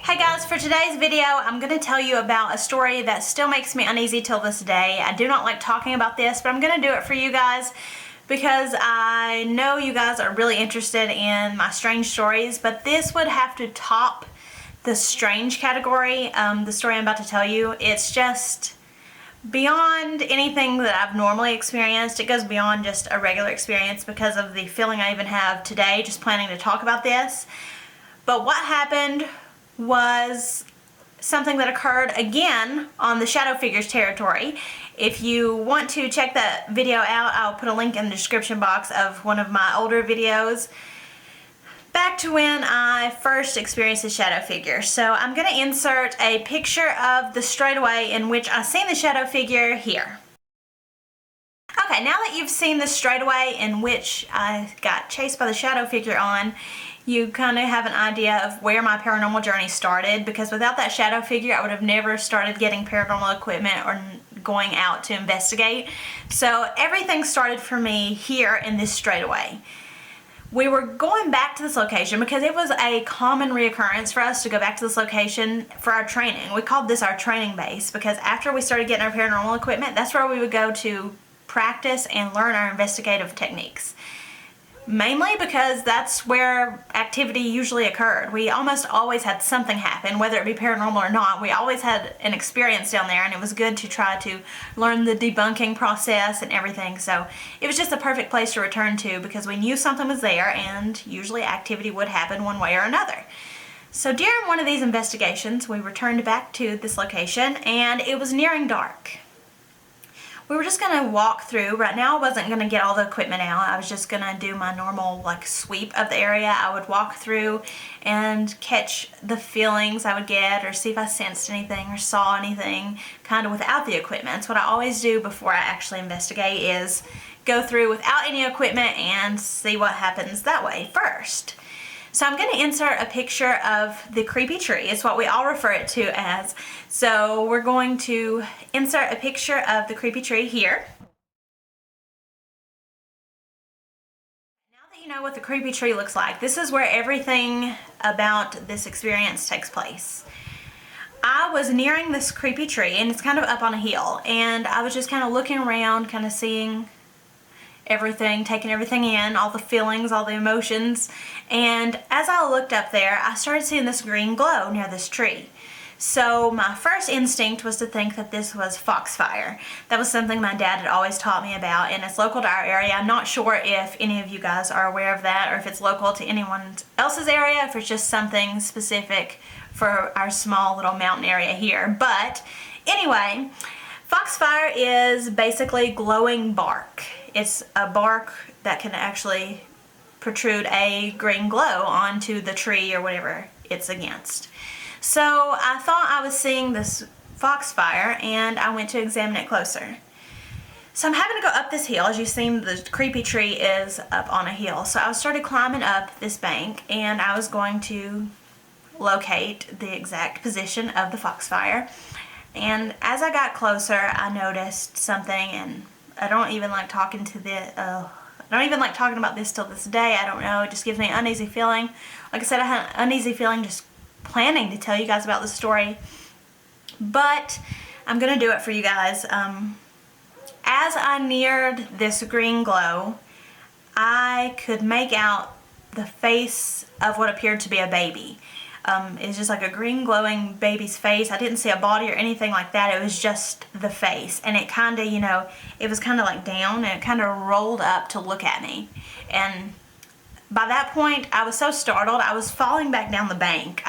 Hey guys, for today's video, I'm going to tell you about a story that still makes me uneasy till this day. I do not like talking about this, but I'm going to do it for you guys because I know you guys are really interested in my strange stories, but this would have to top the strange category, the story I'm about to tell you. It's just beyond anything that I've normally experienced. It goes beyond just a regular experience because of the feeling I even have today just planning to talk about this. But what happened was something that occurred again on the shadow figures territory. If you want to check that video out, I'll put a link in the description box of one of my older videos back to when I first experienced the shadow figure. So I'm going to insert a picture of the straightaway in which I seen the shadow figure here. Okay, now that you've seen the straightaway in which I got chased by the shadow figure on, you kind of have an idea of where my paranormal journey started, because without that shadow figure I would have never started getting paranormal equipment or going out to investigate. So everything started for me here in this straightaway. We were going back to this location because it was a common reoccurrence for us to go back to this location for our training. We called this our training base because after we started getting our paranormal equipment, that's where we would go to practice and learn our investigative techniques. Mainly because that's where activity usually occurred. We almost always had something happen, whether it be paranormal or not. We always had an experience down there, and it was good to try to learn the debunking process and everything. So it was just the perfect place to return to because we knew something was there, and usually activity would happen one way or another. So during one of these investigations, we returned back to this location, and it was nearing dark. We were just going to walk through. Right now I wasn't going to get all the equipment out. I was just going to do my normal sweep of the area. I would walk through and catch the feelings I would get or see if I sensed anything or saw anything kind of without the equipment. That's what I always do before I actually investigate, is go through without any equipment and see what happens that way first. So I'm going to insert a picture of the creepy tree. It's what we all refer it to as. So we're going to insert a picture of the creepy tree here. Now that you know what the creepy tree looks like, this is where everything about this experience takes place. I was nearing this creepy tree, and it's kind of up on a hill, and I was just kind of looking around, kind of seeing everything, taking everything in, all the feelings, all the emotions. And as I looked up there, I started seeing this green glow near this tree. So my first instinct was to think that this was foxfire. That was something my dad had always taught me about, and it's local to our area. I'm not sure if any of you guys are aware of that, or if it's local to anyone else's area, if it's just something specific for our small little mountain area here. But anyway, foxfire is basically glowing bark. It's a bark that can actually protrude a green glow onto the tree or whatever it's against. So I thought I was seeing this foxfire, and I went to examine it closer. So I'm having to go up this hill. As you've seen, the creepy tree is up on a hill. So I started climbing up this bank, and I was going to locate the exact position of the foxfire. And as I got closer, I noticed something, and I don't even like talking about this till this day. I don't know. It just gives me an uneasy feeling. Like I said, I had an uneasy feeling just planning to tell you guys about this story. But I'm going to do it for you guys. As I neared this green glow, I could make out the face of what appeared to be a baby. It's just like a green glowing baby's face. I didn't see a body or anything like that. It was just the face, and it kind of, it was kind of like down, and it kind of rolled up to look at me. And by that point, I was so startled, I was falling back down the bank.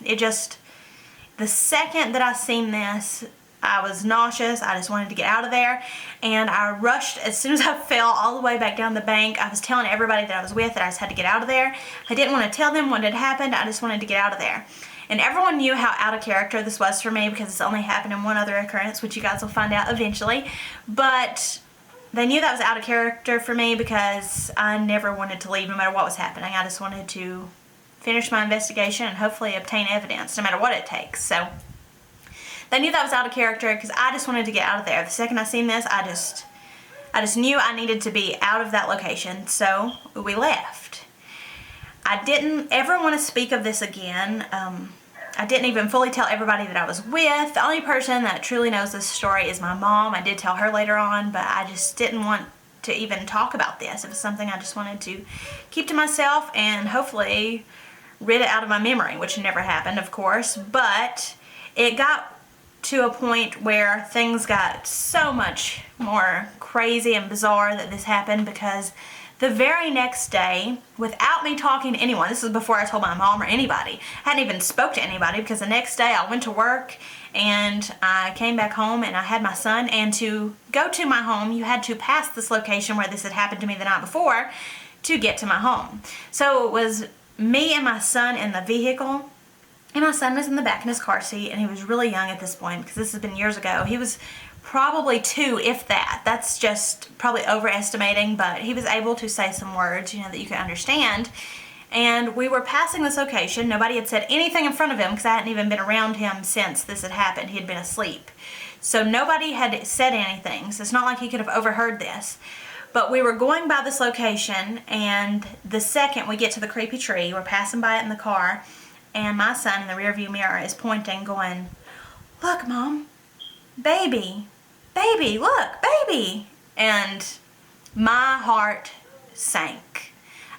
The second that I seen this, I was nauseous. I just wanted to get out of there, and I rushed. As soon as I fell all the way back down the bank, I was telling everybody that I was with that I just had to get out of there. I didn't want to tell them what had happened. I just wanted to get out of there. And everyone knew how out of character this was for me because it's only happened in one other occurrence, which you guys will find out eventually. But they knew that was out of character for me because I never wanted to leave no matter what was happening. I just wanted to finish my investigation and hopefully obtain evidence no matter what it takes. So they knew that was out of character because I just wanted to get out of there. The second I seen this, I just knew I needed to be out of that location, so we left. I didn't ever want to speak of this again. I didn't even fully tell everybody that I was with. The only person that truly knows this story is my mom. I did tell her later on, but I just didn't want to even talk about this. It was something I just wanted to keep to myself and hopefully rid it out of my memory, which never happened, of course. But it got to a point where things got so much more crazy and bizarre that this happened, because the very next day, without me talking to anyone, this is before I told my mom or anybody, I hadn't even spoke to anybody, because the next day I went to work and I came back home and I had my son, and to go to my home you had to pass this location where this had happened to me the night before to get to my home. So it was me and my son in the vehicle, and my son was in the back in his car seat, and he was really young at this point because this has been years ago. He was probably 2, if that. That's just probably overestimating, but he was able to say some words, you know, that you could understand. And we were passing this location. Nobody had said anything in front of him because I hadn't even been around him since this had happened. He had been asleep. So nobody had said anything, so it's not like he could have overheard this. But we were going by this location, and the second we get to the creepy tree, we're passing by it in the car, and my son in the rearview mirror is pointing, going, "Look, Mom, baby, baby, look, baby." And my heart sank.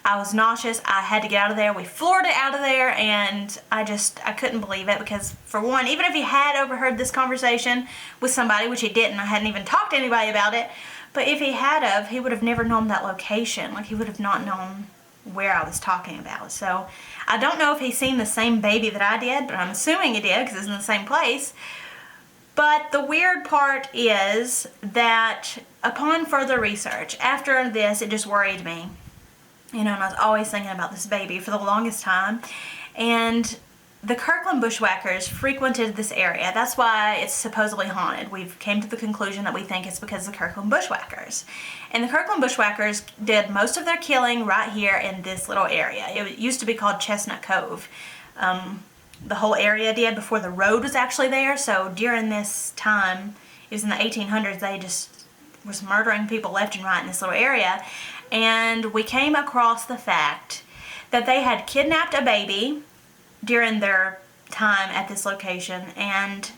I was nauseous. I had to get out of there. We floored it out of there, and I couldn't believe it, because for one, even if he had overheard this conversation with somebody, which he didn't, I hadn't even talked to anybody about it, but if he had of, he would have never known that location. Like, he would have not known where I was talking about. So I don't know if he's seen the same baby that I did, but I'm assuming he did because it's in the same place. But the weird part is that upon further research, after this, it just worried me. You know, and I was always thinking about this baby for the longest time. And the Kirkland bushwhackers frequented this area. That's why it's supposedly haunted. We've came to the conclusion that we think it's because of the Kirkland bushwhackers. And the Kirkland bushwhackers did most of their killing right here in this little area. It used to be called Chestnut Cove. The whole area did, before the road was actually there. So during this time, it was in the 1800s, they just was murdering people left and right in this little area. And we came across the fact that they had kidnapped a baby during their time at this location, and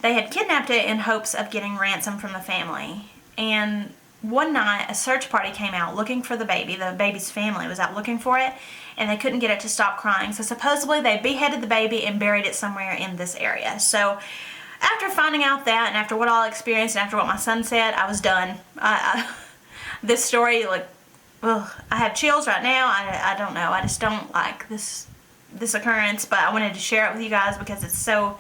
they had kidnapped it in hopes of getting ransom from the family. And one night a search party came out looking for the baby. The baby's family was out looking for it, and they couldn't get it to stop crying. So supposedly they beheaded the baby and buried it somewhere in this area. So after finding out that, and after what all I experienced, and after what my son said, I was done. This story, like, ugh, I have chills right now. I don't know. I just don't like this occurrence, but I wanted to share it with you guys because it's so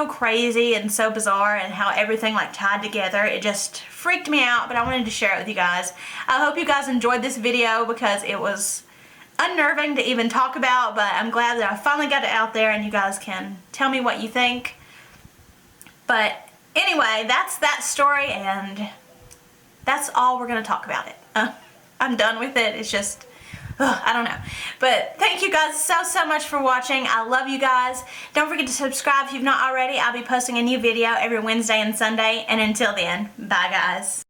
crazy and so bizarre, and how everything like tied together. It just freaked me out, but I wanted to share it with you guys. I hope you guys enjoyed this video because it was unnerving to even talk about, but I'm glad that I finally got it out there and you guys can tell me what you think. But anyway, that's that story, and that's all we're going to talk about it. I'm done with it. It's just, I don't know. But thank you guys so much for watching. I love you guys. Don't forget to subscribe if you've not already. I'll be posting a new video every Wednesday and Sunday. And until then, bye guys.